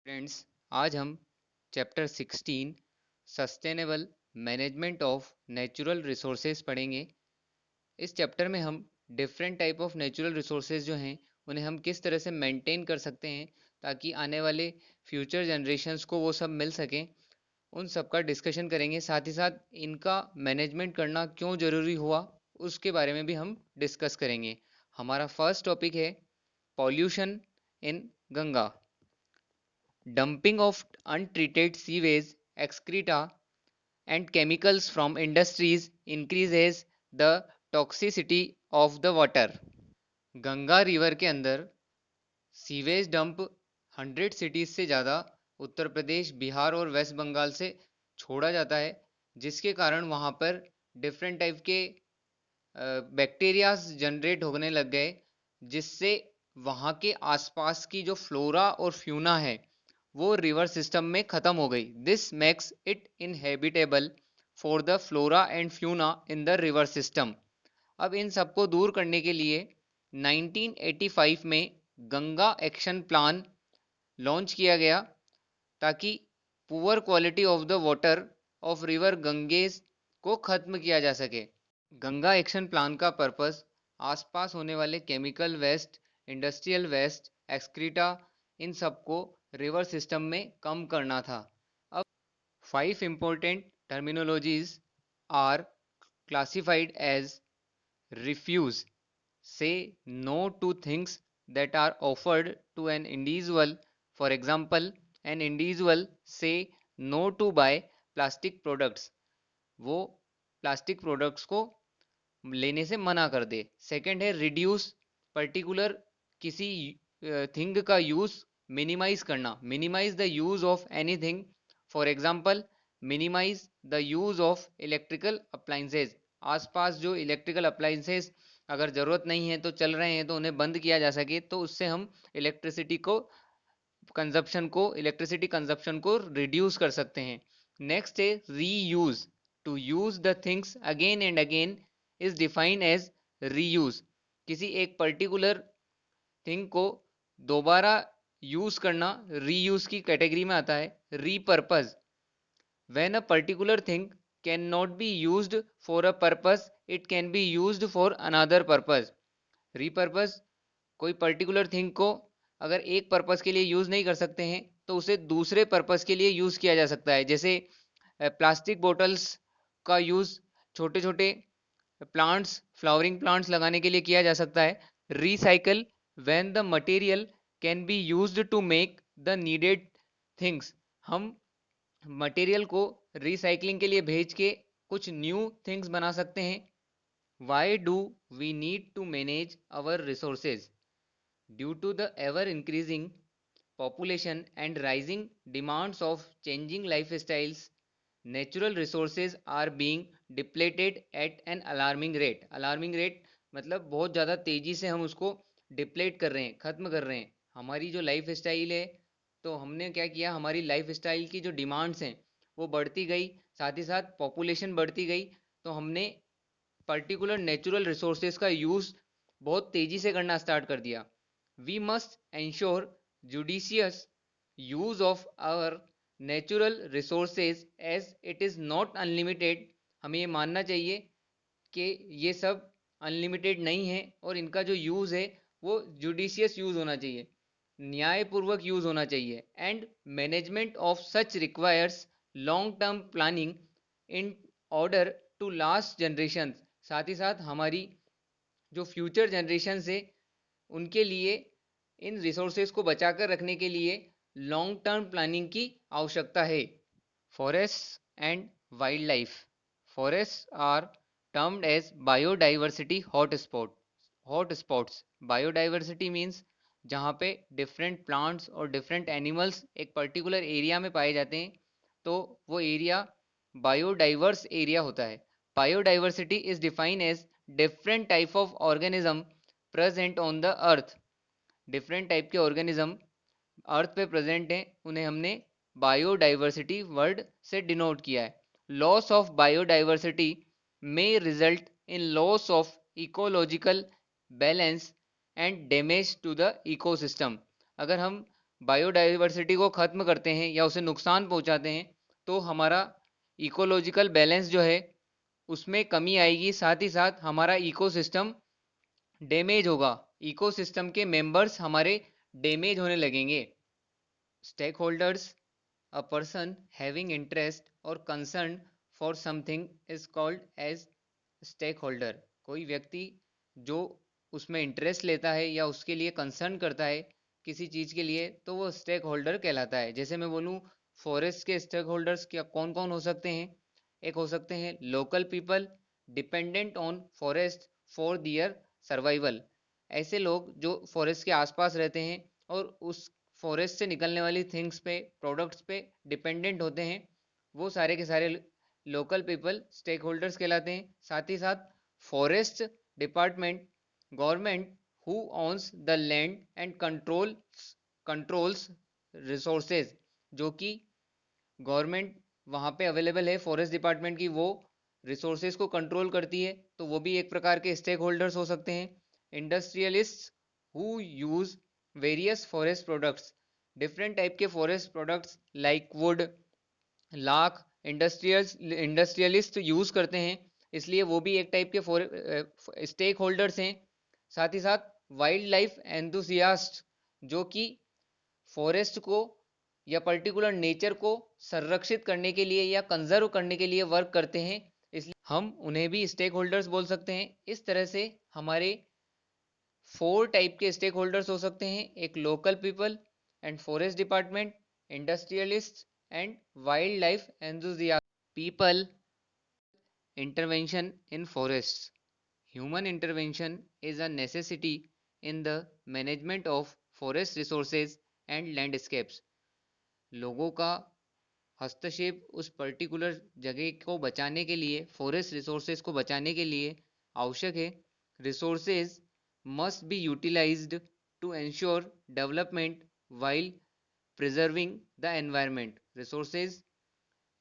Friends, आज हम chapter 16 sustainable management of natural resources पढ़ेंगे। इस चैप्टर में हम different type of natural resources जो हैं उन्हें हम किस तरह से मेंटेन कर सकते हैं ताकि आने वाले फ्यूचर जनरेशन्स को वो सब मिल सकें, उन सब का डिस्कशन करेंगे। साथ ही साथ इनका मैनेजमेंट करना क्यों ज़रूरी हुआ उसके बारे में भी हम डिस्कस करेंगे। हमारा फर्स्ट टॉपिक है pollution in Ganga. Dumping of untreated sewage, excreta, and chemicals from industries increases the toxicity of the water. Ganga river के अंदर सीवेज डंप 100 सिटीज से ज़्यादा उत्तर प्रदेश, बिहार और वेस्ट बंगाल से छोड़ा जाता है, जिसके कारण वहाँ पर डिफरेंट टाइप के बैक्टीरियाज जनरेट होने लग गए, जिससे वहाँ के आसपास की जो फ्लोरा और फ्यूना है वो रिवर सिस्टम में ख़त्म हो गई। This makes it inhabitable for the flora and fauna in the river system. अब इन सबको दूर करने के लिए 1985 में गंगा एक्शन प्लान लॉन्च किया गया ताकि poor quality of the water of river Ganges को ख़त्म किया जा सके। गंगा एक्शन प्लान का पर्पस आसपास होने वाले chemical waste, industrial waste, excreta, इन सबको रिवर सिस्टम में कम करना था। अब 5 important terminologies are classified as: refuse, say no to things that are offered to an individual. For example, an individual say no to buy plastic products, वो plastic products को लेने से मना कर दे। सेकंड है रिड्यूस, पर्टिकुलर किसी thing का यूज मिनिमाइज करना, minimize the use of anything. For example, minimize the use of electrical appliances, आसपास जो इलेक्ट्रिकल अप्लाइंसेज अगर ज़रूरत नहीं है तो चल रहे हैं तो उन्हें बंद किया जा सके, तो उससे हम इलेक्ट्रिसिटी कंजप्शन को रिड्यूस कर सकते हैं। नेक्स्ट है reuse, to use the things again and again is defined as reuse. किसी एक पर्टिकुलर थिंग को दोबारा यूज करना रीयूज की कैटेगरी में आता है। Repurpose, when a particular thing can not be used for a purpose, it can be used for another purpose. Repurpose, कोई पर्टिकुलर थिंग को अगर एक पर्पस के लिए यूज नहीं कर सकते हैं तो उसे दूसरे पर्पस के लिए यूज किया जा सकता है। जैसे प्लास्टिक बोटल्स का यूज छोटे छोटे प्लांट्स, फ्लावरिंग प्लांट्स लगाने के लिए किया जा सकता है। Recycle, when the material can be used to make the needed things, हम मटेरियल को रिसाइकलिंग के लिए भेज के कुछ न्यू थिंग्स बना सकते हैं। Why do we need to manage our resources? Due to the ever increasing population and rising demands of changing lifestyles, natural resources are being depleted at an alarming rate. Alarming rate मतलब बहुत ज़्यादा तेज़ी से हम उसको deplete कर रहे हैं, ख़त्म कर रहे हैं। हमारी जो लाइफ स्टाइल है, तो हमने क्या किया, हमारी लाइफ स्टाइल की जो डिमांड्स हैं वो बढ़ती गई, साथ ही साथ पॉपुलेशन बढ़ती गई, तो हमने पर्टिकुलर नेचुरल रिसोर्सेज का यूज़ बहुत तेज़ी से करना स्टार्ट कर दिया। We must ensure judicious use of our natural resources as it is not unlimited. हमें ये मानना चाहिए कि ये सब अनलिमिटेड नहीं है और इनका जो यूज़ है वो जुडिशियस यूज़ होना चाहिए, न्यायपूर्वक यूज़ होना चाहिए। And management of such requires long term planning in order to last generation. साथ ही साथ हमारी जो फ्यूचर जनरेशन है उनके लिए इन रिसोर्सेज को बचाकर रखने के लिए लॉन्ग टर्म प्लानिंग की आवश्यकता है। Forest and wild life, forest are termed as biodiversity hot spots. Biodiversity means जहाँ पे डिफरेंट प्लांट्स और डिफरेंट एनिमल्स एक पर्टिकुलर एरिया में पाए जाते हैं, तो वो एरिया बायोडाइवर्स एरिया होता है। Biodiversity is defined as different type of organism present on the earth. Different type के ऑर्गेनिज्म अर्थ पे प्रेजेंट हैं, उन्हें हमने बायोडाइवर्सिटी वर्ड से डिनोट किया है। Loss of biodiversity may result in loss of ecological balance and damage to the ecosystem. अगर हम बायोडाइवर्सिटी को ख़त्म करते हैं या उसे नुकसान पहुंचाते हैं तो हमारा इकोलॉजिकल बैलेंस जो है उसमें कमी आएगी, साथ ही साथ हमारा इकोसिस्टम डैमेज होगा, इकोसिस्टम के मेंबर्स हमारे डैमेज होने लगेंगे। Stakeholders, a person having interest और concern for something is called as stakeholder. कोई व्यक्ति जो उसमें इंटरेस्ट लेता है या उसके लिए कंसर्न करता है किसी चीज़ के लिए तो वो स्टेक होल्डर कहलाता है। जैसे मैं बोलूँ फॉरेस्ट के स्टेक होल्डर्स क्या कौन कौन हो सकते हैं? एक हो सकते हैं local people dependent on forest for their survival. ऐसे लोग जो फॉरेस्ट के आसपास रहते हैं और उस फॉरेस्ट से निकलने वाली थिंग्स पे प्रोडक्ट्स पे डिपेंडेंट होते हैं, वो सारे के सारे लोकल पीपल स्टेक होल्डर्स कहलाते हैं। साथ ही साथ forest department government who owns the land and controls resources, जो कि गवर्नमेंट वहाँ पे अवेलेबल है फॉरेस्ट डिपार्टमेंट की, वो रिसोर्सेज को कंट्रोल करती है, तो वो भी एक प्रकार के स्टेक होल्डर्स हो सकते हैं। Industrialist who use various forest products, different type के forest products like wood, lac industrialist use करते हैं, इसलिए वो भी एक टाइप के स्टेक होल्डर्स हैं। साथ ही साथ वाइल्ड लाइफ एंथुसियास्ट, जो कि फॉरेस्ट को या पर्टिकुलर नेचर को संरक्षित करने के लिए या कंजर्व करने के लिए वर्क करते हैं, इसलिए हम उन्हें भी स्टेक होल्डर्स बोल सकते हैं। इस तरह से हमारे 4 टाइप के स्टेक होल्डर्स हो सकते हैं, एक local people and forest department, industrialist and wild life enthusiast. People intervention in forests. Human intervention is a necessity in the management of forest resources and landscapes. लोगों का हस्तक्षेप उस पर्टिकुलर जगह को बचाने के लिए, फॉरेस्ट रिसोर्सेज को बचाने के लिए आवश्यक है। Resources must be utilized to ensure development while preserving the environment. Resources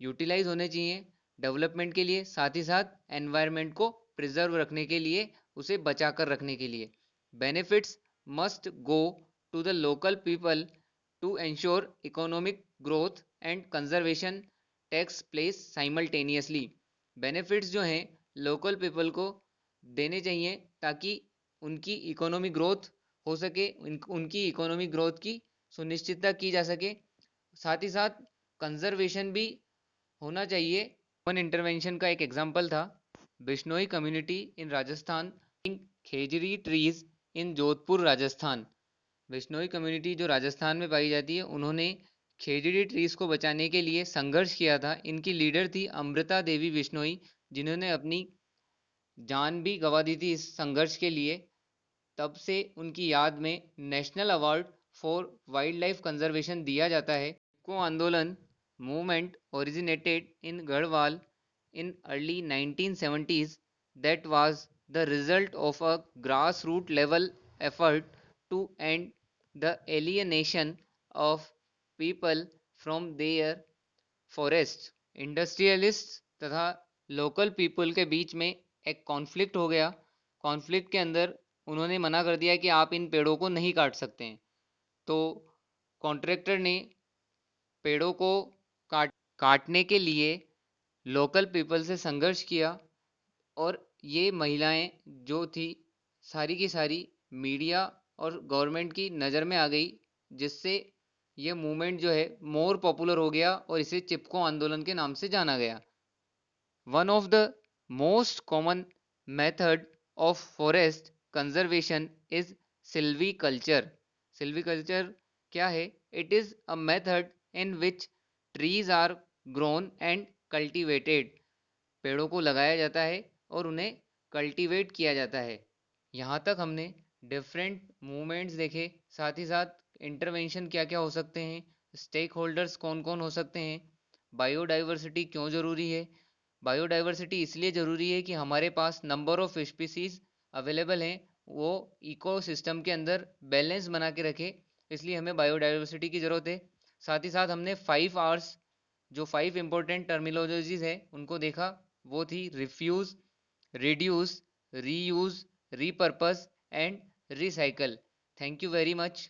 utilize होने चाहिए डेवलपमेंट के लिए, साथ ही साथ एनवायरनमेंट को प्रिजर्व रखने के लिए, उसे बचा कर रखने के लिए। Benefits must go to the local people to ensure economic growth and conservation takes place simultaneously. Benefits जो हैं लोकल पीपल को देने चाहिए ताकि उनकी इकोनॉमिक ग्रोथ हो सके, उनकी इकोनॉमिक ग्रोथ की सुनिश्चितता की जा सके, साथ ही साथ कंजर्वेशन भी होना चाहिए। ह्यूमन इंटरवेंशन का एक एग्जाम्पल था Bishnoi community in Rajasthan Khejri trees in Jodhpur Rajasthan. Bishnoi community जो राजस्थान में पाई जाती है, उन्होंने खेजड़ी ट्रीज को बचाने के लिए संघर्ष किया था। इनकी लीडर थी अमृता देवी बिश्नोई, जिन्होंने अपनी जान भी गंवा दी थी इस संघर्ष के लिए। तब से उनकी याद में national award for wild life conservation दिया जाता है। को आंदोलन movement originated in Garhwal in early 1970s that was the result of a grassroots level effort to end the alienation of people from their forests। Industrialist तथा local people के बीच में एक conflict हो गया। कॉन्फ्लिक्ट के अंदर उन्होंने मना कर दिया कि आप इन पेड़ों को नहीं काट सकते हैं, तो कॉन्ट्रैक्टर ने पेड़ों को काटने के लिए लोकल पीपल से संघर्ष किया, और ये महिलाएं जो थी सारी की सारी मीडिया और गवर्नमेंट की नज़र में आ गई, जिससे ये मूवमेंट जो है मोर पॉपुलर हो गया और इसे चिपको आंदोलन के नाम से जाना गया। One of the most common method of forest conservation is silviculture. Silviculture क्या है? It is a method in which trees are grown and cultivated. पेड़ों को लगाया जाता है और उन्हें कल्टीवेट किया जाता है। यहाँ तक हमने डिफरेंट मूवमेंट्स देखे, साथ ही साथ इंटरवेंशन क्या क्या हो सकते हैं, स्टेक होल्डर्स कौन कौन हो सकते हैं, बायोडाइवर्सिटी क्यों ज़रूरी है। बायोडाइवर्सिटी इसलिए ज़रूरी है कि हमारे पास नंबर ऑफ स्पीसीज अवेलेबल हैं, वो इकोसिस्टम के अंदर बैलेंस बना के रखे, इसलिए हमें बायोडाइवर्सिटी की ज़रूरत है। साथ ही साथ हमने 5 आवर्स जो 5 इंपॉर्टेंट टर्मिनोलॉजीज है उनको देखा, वो थी refuse, reduce, reuse, repurpose and recycle. Thank you very much.